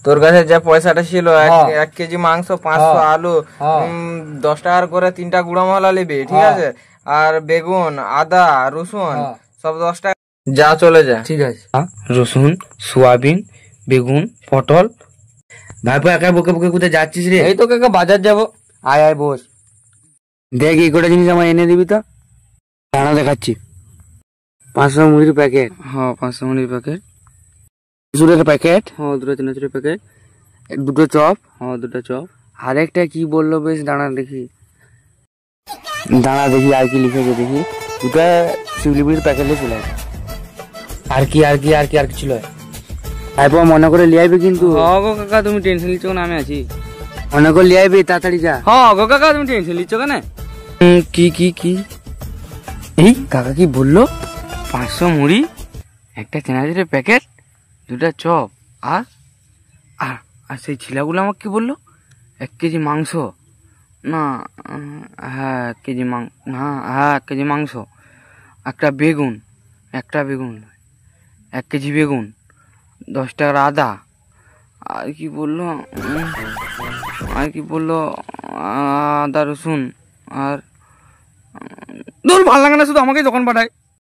তোর কাছে যে পয়সাটা ছিল 1 কেজি মাংস, 500 আলু, 10 টাকার করে 3টা গুঁড়ো মশলা নিবি, ঠিক আছে? আর বেগুন, আদা, রসুন সব 10 টাকা। যা চলে যা। ঠিক আছে। রসুন, সোয়াবিন, বেগুন, পটল। ভাইপো একা বকে বকে কোথায় যাচ্ছিস রে? এই তো কাকা বাজার যাবো। আয় আয় বস। দেখ এই কটা জিনিস আমার এনে দিবি তো। দাঁড়া দেখাচ্ছি। 500 মুড়ির প্যাকেট। হ্যাঁ 500 মুড়ির প্যাকেট। চুলের প্যাকেট। হ্যাঁ 2টা চানাচুরের প্যাকেট। 2টো চপ। হ্যাঁ 2টা চপ। আরেকটা কি বললো বেশ, দাঁড়া দেখি আর কি লিখেছে দেখি। 2টা শিউলিপুরির প্যাকেটে ছিল। আর কি ছিল? ভাইপো মনে করে লিয়ে আইবি কিন্তু। হ্যাঁ গো কাকা তুমি টেনশন নিচ্ছ কেন, আমি আছি। মনে করে লিয়ে আইবি, তাড়াতাড়ি যা। হ্যাঁ গো কাকা তুমি টেনশন নিচ্ছ কেন? কি এই কাকা কি বললো? 500 মুড়ি, একটা চানাচুরের প্যাকেট, 2টা চপ, আর আর সেই ছিলাগুলো আমাকে কি বললো? 1 কেজি মাংস, না হ্যাঁ 1 কেজি হ্যাঁ 1 কেজি মাংস, একটা বেগুন 1 কেজি বেগুন, 10 টাকার আদা, আর কি বললো আদা রসুন, আর দূর ভালো লাগে না, শুধু আমাকেই দোকান পাঠায়।